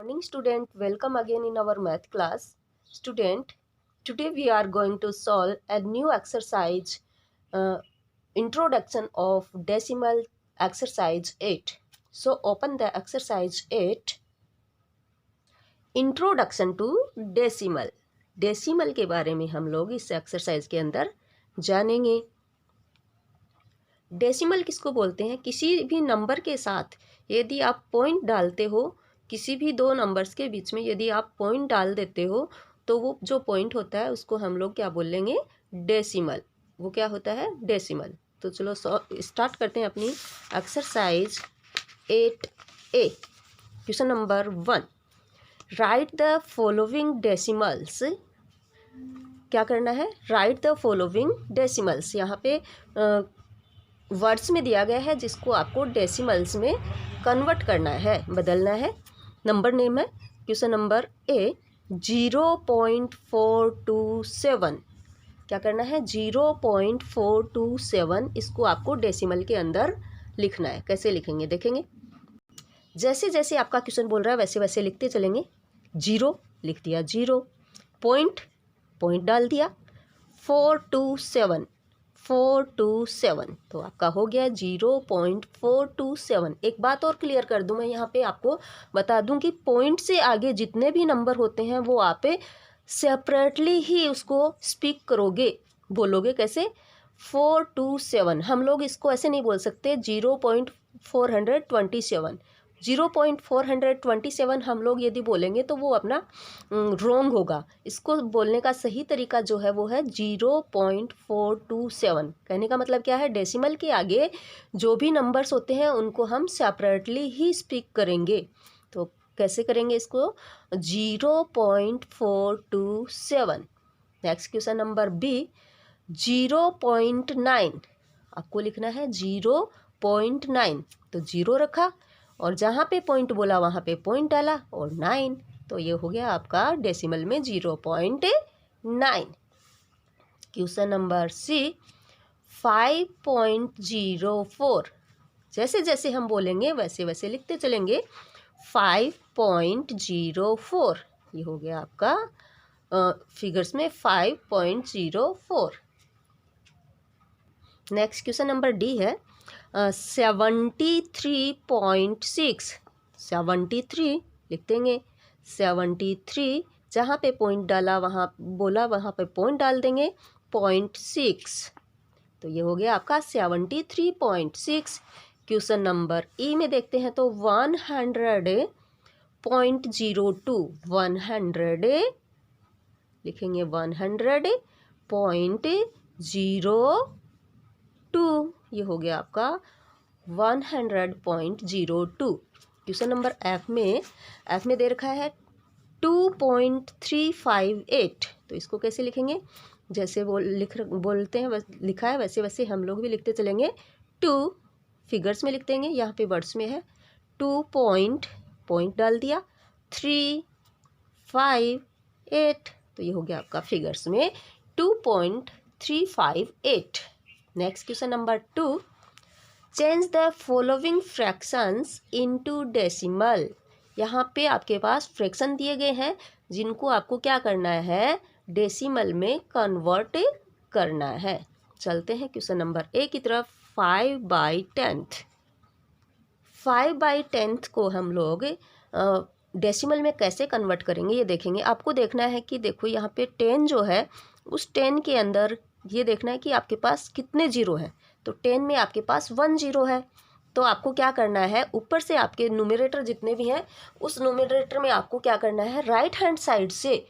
Morning student, welcome again in our math class. Student, today we are going to solve a new exercise, introduction of decimal exercise 8. So open the exercise 8, introduction to decimal. Decimal के बारे में हम लोग इस exercise के अंदर जानेंगे। Decimal किसको बोलते हैं? किसी भी नंबर के साथ यदि आप पॉइंट डालते हो, किसी भी दो नंबर्स के बीच में यदि आप पॉइंट डाल देते हो तो वो जो पॉइंट होता है उसको हम लोग क्या बोलेंगे? डेसिमल। वो क्या होता है? डेसिमल। तो चलो स्टार्ट करते हैं अपनी exercise 8A। Question number 1, right the following decimals. क्या करना है? Right the following decimals. यहाँ पे वर्ड्स में दिया गया है जिसको आपको डेसिमल्स में कन्वर्ट करना है, बदलना है। नंबर नेम है क्वेश्चन नंबर ए 0.427। क्या करना है? 0.427। इसको आपको डेसिमल के अंदर लिखना है। कैसे लिखेंगे देखेंगे। जैसे जैसे आपका क्वेश्चन बोल रहा है वैसे वैसे लिखते चलेंगे। 0 लिख दिया, 0 पॉइंट डाल दिया, 427 तो आपका हो गया 0.427। एक बात और क्लियर कर दूं, मैं यहाँ पे आपको बता दूं कि पॉइंट से आगे जितने भी नंबर होते हैं वो आप सेपरेटली ही उसको स्पीक करोगे, बोलोगे। कैसे? 427। हम लोग इसको ऐसे नहीं बोल सकते 0.427। 0.427 हम लोग यदि बोलेंगे तो वो अपना रॉन्ग होगा। इसको बोलने का सही तरीका जो है वो है 0.427। कहने का मतलब क्या है? डेसिमल के आगे जो भी नंबर्स होते हैं उनको हम सेपरेटली ही स्पीक करेंगे। तो कैसे करेंगे इसको? 0.427। Next question number B 0.9। आपको लिखना है 0.9। तो 0 रखा और जहाँ पे पॉइंट बोला वहाँ पे पॉइंट डाला और 9। तो ये हो गया आपका डेसिमल में 0.9। Question number C 5.04। जैसे जैसे हम बोलेंगे वैसे वैसे लिखते चलेंगे। 5.04 ये हो गया आपका फिगर्स में 5.04। नेक्स्ट क्वेश्चन नंबर डी है 73.6। 73 लिख देंगे। 73 जहाँ पे पॉइंट डाला वहाँ बोला वहाँ पे पॉइंट डाल देंगे, 0.6। तो ये हो गया आपका 73.6। क्वेश्चन नंबर ई में देखते हैं तो 100.02। 100 लिखेंगे 100.02। ये हो गया आपका 100.02। क्वेश्चन नंबर एफ में दे रखा है 2.358। तो इसको कैसे लिखेंगे? जैसे बोलते हैं लिखा है वैसे वैसे हम लोग भी लिखते चलेंगे। 2 फिगर्स में लिख देंगे, यहाँ पे वर्ड्स में है 2 पॉइंट डाल दिया, 3 5 8। तो ये हो गया आपका फिगर्स में 2.358। Next question number 2 change the following fractions into decimal. यहाँ पे आपके पास फ्रैक्शन दिए गए हैं जिनको आपको क्या करना है? डेसिमल में कन्वर्ट करना है। चलते हैं क्वेश्चन नंबर ए की तरफ। 5/10। 5/10 को हम लोग डेसिमल में कैसे कन्वर्ट करेंगे ये देखेंगे। आपको देखना है कि देखो यहाँ पे 10 जो है उस 10 के अंदर ये देखना है कि आपके पास कितने जीरो हैं। तो 10 में आपके पास 1 जीरो है। तो आपको क्या करना है? ऊपर से आपके न्यूमरेटर जितने भी हैं उस न्यूमरेटर में आपको क्या करना है? राइट हैंड साइड से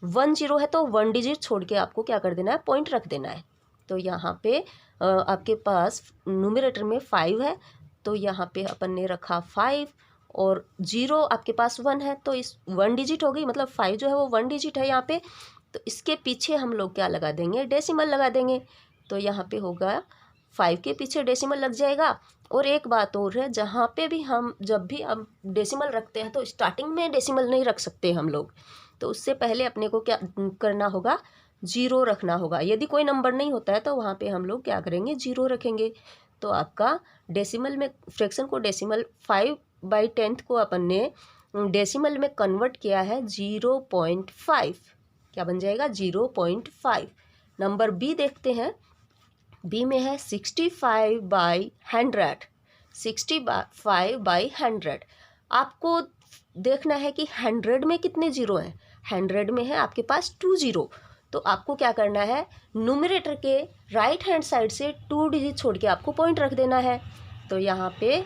1 जीरो है तो 1 डिजिट छोड़ के आपको क्या कर देना है? पॉइंट रख देना है। तो यहाँ पे आपके पास न्यूमरेटर में 5 है तो यहाँ पे अपन ने रखा 5 और 0 आपके पास 1 है तो इस 1 डिजिट हो गई, मतलब 5 जो है वो 1 डिजिट है यहाँ पे। तो इसके पीछे हम लोग क्या लगा देंगे? डेसिमल लगा देंगे। तो यहाँ पे होगा 5 के पीछे डेसिमल लग जाएगा। और एक बात और है, जहाँ पे भी जब भी हम डेसिमल रखते हैं तो स्टार्टिंग में डेसिमल नहीं रख सकते हम लोग। तो उससे पहले अपने को क्या करना होगा? 0 रखना होगा। यदि कोई नंबर नहीं होता है तो वहाँ पे हम लोग क्या करेंगे? 0 रखेंगे। तो आपका डेसिमल में फ्रैक्शन को डेसिमल 5/10 को अपन ने डेसिमल में कन्वर्ट किया है 0.5, क्या बन जाएगा 0.5। नंबर बी देखते हैं, बी में है 65/100, 65/100। आपको देखना है कि 100 में कितने जीरो हैं। 100 में है आपके पास 2 जीरो, तो आपको क्या करना है, न्यूमरेटर के राइट हैंड साइड से 2 डिजिट छोड़ के आपको पॉइंट रख देना है। तो यहाँ पे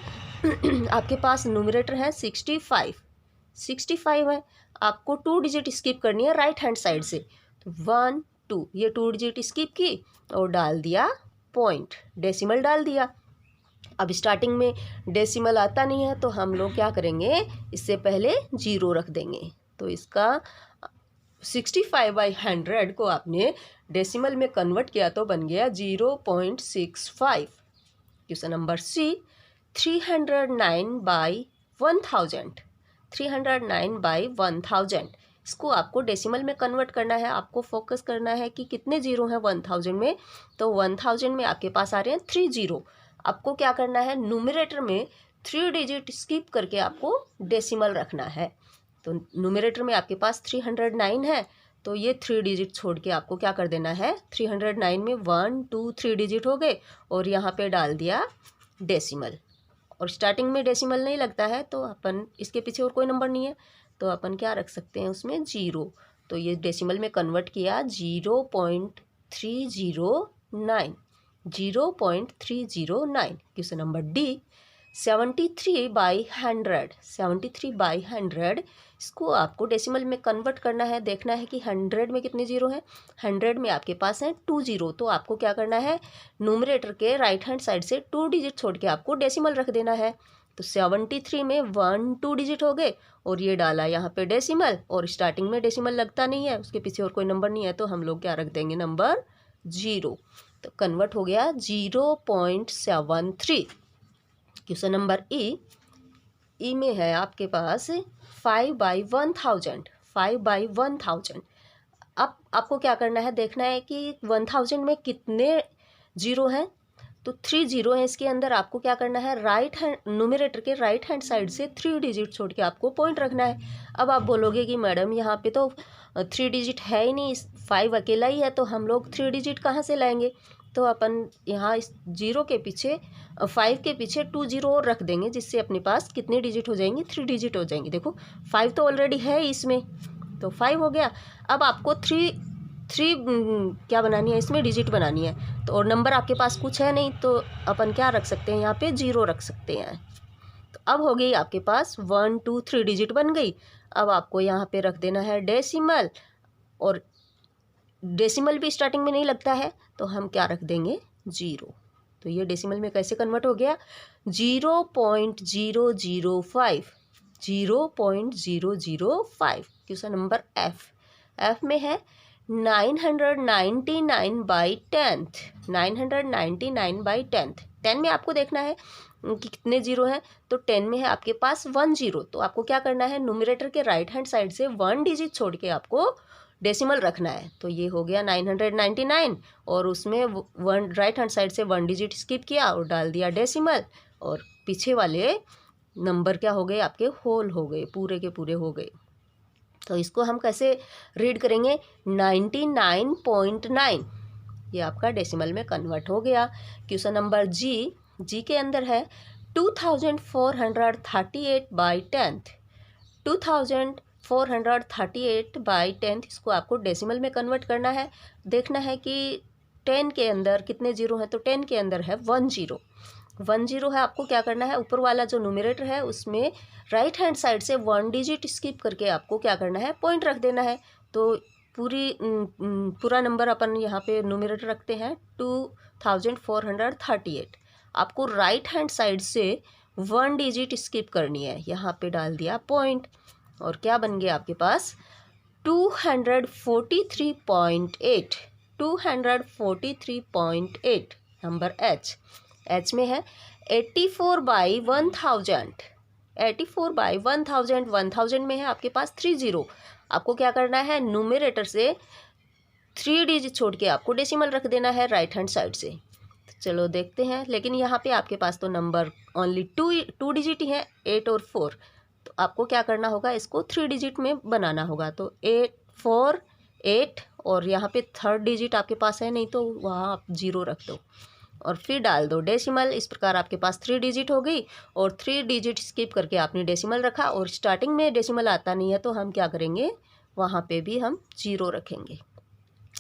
आपके पास न्यूमरेटर है 65 है, आपको 2 डिजिट स्किप करनी है राइट हैंड साइड से। तो 1 2, ये 2 डिजिट स्किप की और डाल दिया पॉइंट, डेसिमल डाल दिया। अब स्टार्टिंग में डेसिमल आता नहीं है तो हम लोग क्या करेंगे, इससे पहले 0 रख देंगे। तो इसका 65/100 को आपने डेसिमल में कन्वर्ट किया तो बन गया 0.65। क्वेश्चन नंबर सी, 309/1000, 309/1000, इसको आपको डेसिमल में कन्वर्ट करना है। आपको फोकस करना है कि कितने जीरो हैं 1000 में। तो 1000 में आपके पास आ रहे हैं 3 जीरो। आपको क्या करना है, न्यूमरेटर में 3 डिजिट स्किप करके आपको डेसिमल रखना है। तो न्यूमरेटर में आपके पास 309 है, तो ये 3 डिजिट छोड़ के आपको क्या कर देना है, 309 में 1 2 3 डिजिट हो गए और यहाँ पे डाल दिया डेसिमल। और स्टार्टिंग में डेसिमल नहीं लगता है तो अपन इसके पीछे और कोई नंबर नहीं है तो अपन क्या रख सकते हैं उसमें 0। तो ये डेसिमल में कन्वर्ट किया 0.309, 0.309। क्वेश्चन नंबर डी, 73/100, 73/100, इसको आपको डेसिमल में कन्वर्ट करना है। देखना है कि 100 में कितने जीरो हैं। 100 में आपके पास है 2 जीरो, तो आपको क्या करना है, न्यूमरेटर के राइट हैंड साइड से 2 डिजिट छोड़ के आपको डेसिमल रख देना है। तो 73 में 1 2 डिजिट हो गए और ये डाला यहाँ पे डेसिमल, और स्टार्टिंग में डेसिमल लगता नहीं है, उसके पीछे और कोई नंबर नहीं है तो हम लोग क्या रख देंगे, नंबर 0। तो कन्वर्ट हो गया 0.73। क्वेश्चन नंबर ई में है आपके पास 5/1000, 5/1000। अब आपको क्या करना है, देखना है कि 1000 में कितने जीरो हैं। तो 3 जीरो हैं इसके अंदर। आपको क्या करना है, राइट हैंड न्यूमरेटर के राइट हैंड साइड से 3 डिजिट छोड़ के आपको पॉइंट रखना है। अब आप बोलोगे कि मैडम यहाँ पे तो 3 डिजिट है ही नहीं, 5 अकेला ही है, तो हम लोग 3 डिजिट कहाँ से लाएंगे। तो अपन यहाँ इस 0 के पीछे 5 के पीछे 2 जीरो और रख देंगे, जिससे अपने पास कितने डिजिट हो जाएंगे, 3 डिजिट हो जाएंगे। देखो 5 तो ऑलरेडी है इसमें, तो 5 हो गया। अब आपको 3 क्या बनानी है, इसमें डिजिट बनानी है। तो और नंबर आपके पास कुछ है नहीं, तो अपन क्या रख सकते हैं, यहाँ पे 0 रख सकते हैं। तो अब हो गई आपके पास 1 2 3 डिजिट बन गई। अब आपको यहाँ पे रख देना है डेसिमल, और डेसिमल भी स्टार्टिंग में नहीं लगता है तो हम क्या रख देंगे, 0। तो ये डेसिमल में कैसे कन्वर्ट हो गया, 0.005, 0.005। क्वेश्चन नंबर एफ में है 999/10, 999/10। 10 में आपको देखना है कि कितने जीरो हैं। तो 10 में है आपके पास 1 जीरो, तो आपको क्या करना है, न्यूमरेटर के राइट हैंड साइड से 1 डिजिट छोड़ के आपको डेसिमल रखना है। तो ये हो गया 999, और उसमें 1 राइट हैंड साइड से 1 डिजिट स्किप किया और डाल दिया डेसिमल, और पीछे वाले नंबर क्या हो गए, आपके होल हो गए, पूरे के पूरे हो गए। तो इसको हम कैसे रीड करेंगे, 99.9, ये आपका डेसिमल में कन्वर्ट हो गया। क्वेश्चन नंबर जी के अंदर है 2438/10, 2438/10, इसको आपको डेसिमल में कन्वर्ट करना है। देखना है कि 10 के अंदर कितने जीरो हैं। तो 10 के अंदर है 1 जीरो, 1 जीरो है। आपको क्या करना है, ऊपर वाला जो न्यूमरेटर है उसमें राइट हैंड साइड से 1 डिजिट स्किप करके आपको क्या करना है, पॉइंट रख देना है। तो पूरा नंबर अपन यहाँ पे न्यूमरेटर रखते हैं 2438। आपको राइट हैंड साइड से 1 डिजिट स्किप करनी है, यहाँ पे डाल दिया पॉइंट, और क्या बन गया आपके पास 243.8, 243.8। नंबर एच में है 84/1000, 84/1000, 1000 में है आपके पास 3 जीरो। आपको क्या करना है, न्यूमरेटर से 3 डिजिट छोड़ के आपको डेसिमल रख देना है राइट हैंड साइड से। चलो देखते हैं, लेकिन यहाँ पे आपके पास तो नंबर ओनली 2 डिजिट ही हैं, 8 और 4। तो आपको क्या करना होगा, इसको 3 डिजिट में बनाना होगा। तो 8 4 8 और यहाँ पे थर्ड डिजिट आपके पास है नहीं तो वहाँ आप 0 रख दो और फिर डाल दो डेसिमल। इस प्रकार आपके पास 3 डिजिट हो गई और 3 डिजिट स्किप करके आपने डेसिमल रखा और स्टार्टिंग में डेसिमल आता नहीं है तो हम क्या करेंगे, वहाँ पे भी हम 0 रखेंगे।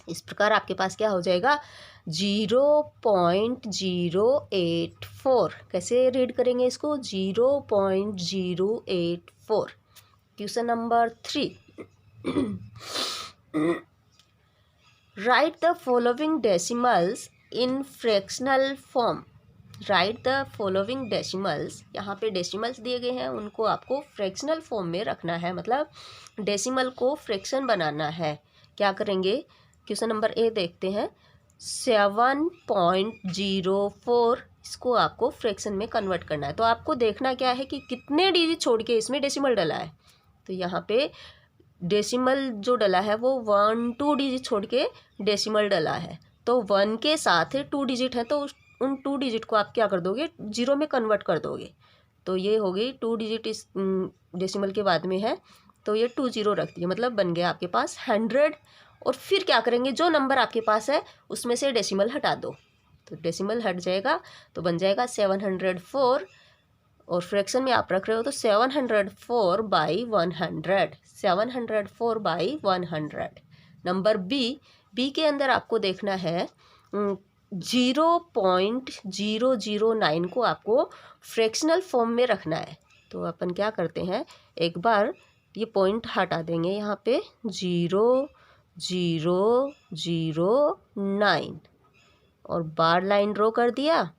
इस प्रकार आपके पास क्या हो जाएगा 0.084। कैसे रीड करेंगे इसको, 0.084। Question number 3, right the following decimals in fractional form. Right the following decimals, यहाँ पे डेसिमल्स दिए गए हैं उनको आपको फ्रैक्शनल फॉर्म में रखना है, मतलब डेसिमल को फ्रैक्शन बनाना है। क्या करेंगे, क्वेश्चन नंबर ए देखते हैं। 7.04 इसको आपको फ्रैक्शन में कन्वर्ट करना है। तो आपको देखना क्या है कि कितने डिजिट छोड़ के इसमें डेसिमल डला है। तो यहाँ पे डेसिमल जो डला है वो 1 2 डिजिट छोड़ के डेसिमल डला है। तो 1 के साथ 2 डिजिट है तो उन 2 डिजिट को आप क्या कर दोगे, 0 में कन्वर्ट कर दोगे। तो ये हो गई 2 डिजिट इस डेसिमल के बाद में है तो ये 2 0 रख दिए, मतलब बन गया आपके पास 100। और फिर क्या करेंगे, जो नंबर आपके पास है उसमें से डेसिमल हटा दो। तो डेसिमल हट जाएगा तो बन जाएगा 704 और फ्रैक्शन में आप रख रहे हो तो 704 बाई 100, 704 बाई 100। नंबर बी के अंदर आपको देखना है 0.009 को आपको फ्रैक्शनल फॉर्म में रखना है। तो अपन क्या करते हैं, एक बार ये पॉइंट हटा देंगे यहाँ पे 0.009 और बार लाइन ड्रॉ कर दिया।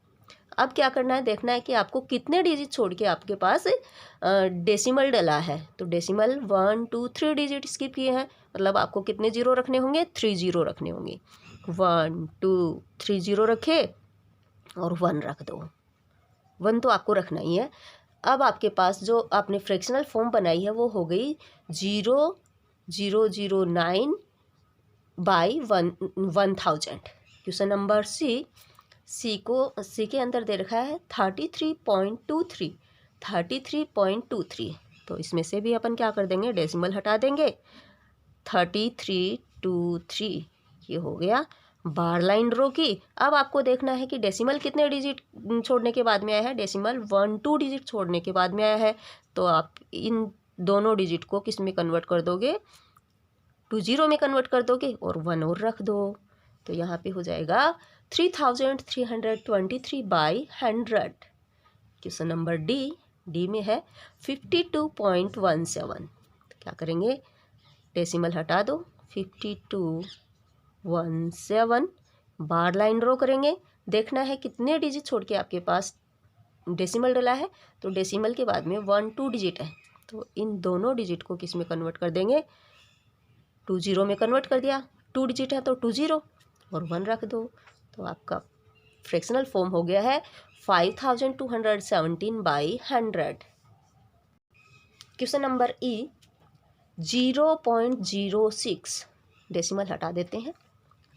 अब क्या करना है, देखना है कि आपको कितने डिजिट छोड़ के आपके पास डेसिमल डला है। तो डेसिमल 1 2 3 डिजिट स्किप किए हैं, मतलब आपको कितने 0 रखने होंगे, 3 0 रखने होंगे। 1 2 3 0 रखे और 1 रख दो, 1 तो आपको रखना ही है। अब आपके पास जो आपने फ्रैक्शनल फॉर्म बनाई है वो हो गई 0.009 बाई 1000। क्वेश्चन नंबर सी के अंदर दे रखा है 33.23। तो इसमें से भी अपन क्या कर देंगे, डेसिमल हटा देंगे। 3323 ये हो गया, बार लाइन ड्रॉ की। अब आपको देखना है कि डेसिमल कितने डिजिट छोड़ने के बाद में आया है, डेसिमल 1 2 डिजिट छोड़ने के बाद में आया है। तो आप इन दोनों डिजिट को किस में कन्वर्ट कर दोगे, 2 0 में कन्वर्ट कर दोगे और 1 और रख दो। तो यहाँ पे हो जाएगा 3323 बाई 100। क्वेश्चन नंबर डी में है 52.17। क्या करेंगे, डेसिमल हटा दो, 5217 बार लाइन ड्रॉ करेंगे। देखना है कितने डिजिट छोड़ के आपके पास डेसिमल डला है। तो डेसिमल के बाद में 1 2 डिजिट है तो इन दोनों डिजिट को किस में कन्वर्ट कर देंगे, 2 0 में कन्वर्ट कर दिया। 2 डिजिट है तो 2 0 और 1 रख दो। तो आपका फ्रैक्शनल फॉर्म हो गया है 5217 बाई 100। क्वेश्चन नंबर 0.06 डेसिमल हटा देते हैं,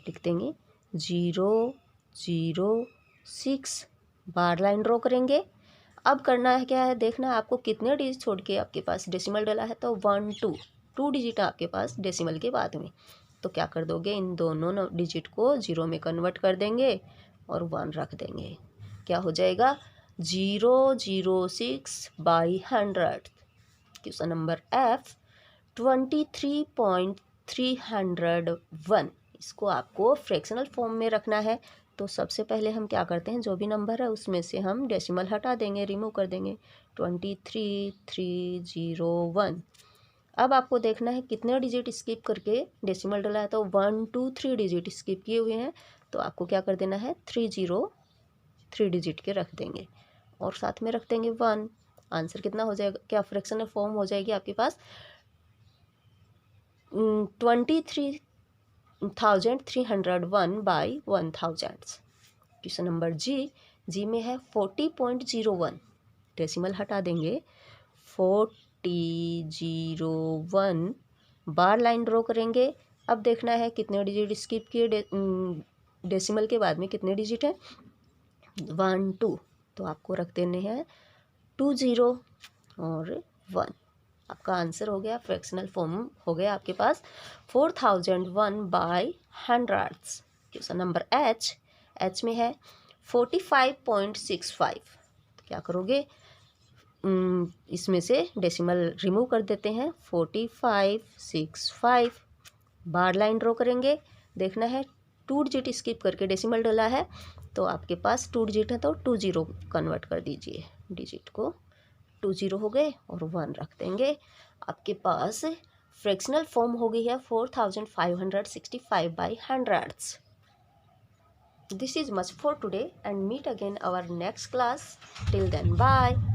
लिख देंगे 0.06 बार लाइन ड्रॉ करेंगे। अब करना है क्या है, देखना है आपको कितने डिजिट छोड़ के आपके पास डेसिमल डला है। तो 1 2 डिजिट है आपके पास डेसिमल के बाद में। तो क्या कर दोगे, इन दोनों डिजिट को 0 में कन्वर्ट कर देंगे और 1 रख देंगे। क्या हो जाएगा 0.06 बाई 100। क्वेश्चन नंबर F 23.301 इसको आपको फ्रैक्शनल फॉर्म में रखना है। तो सबसे पहले हम क्या करते हैं, जो भी नंबर है उसमें से हम डेसिमल हटा देंगे, रिमूव कर देंगे। 23301। अब आपको देखना है कितने डिजिट स्किप करके डेसिमल डला है। तो 1 2 3 डिजिट स्किप किए हुए हैं तो आपको क्या कर देना है, 3 0 3 डिजिट के रख देंगे और साथ में रख देंगे 1। आंसर कितना हो जाएगा, क्या फ्रैक्शनल फॉर्म हो जाएगी आपके पास 23,301 बाई 1000। क्वेश्चन नंबर जी में है 40.01 डेसिमल हटा देंगे, 4001 बार लाइन ड्रॉ करेंगे। अब देखना है कितने डिजिट स्किप किए, डेसिमल के बाद में कितने डिजिट है, 1 2। तो आपको रख देने हैं 2 0 और 1। आपका आंसर हो गया, फ्रैक्शनल फॉर्म हो गया आपके पास 4001 by hundreds. Question number H में है 45.65। क्या करोगे, इसमें से डेसिमल रिमूव कर देते हैं। 4565 बार लाइन ड्रॉ करेंगे। देखना है 2 डिजिट स्किप करके डेसिमल डाला है, तो आपके पास 2 डिजिट है तो 20 कन्वर्ट कर दीजिए। डिजिट को 20 हो गए और 1 रख देंगे। आपके पास फ्रैक्शनल फॉर्म हो गई है 4565 by hundreds. This is much for today and meet again our next class. Till then, bye.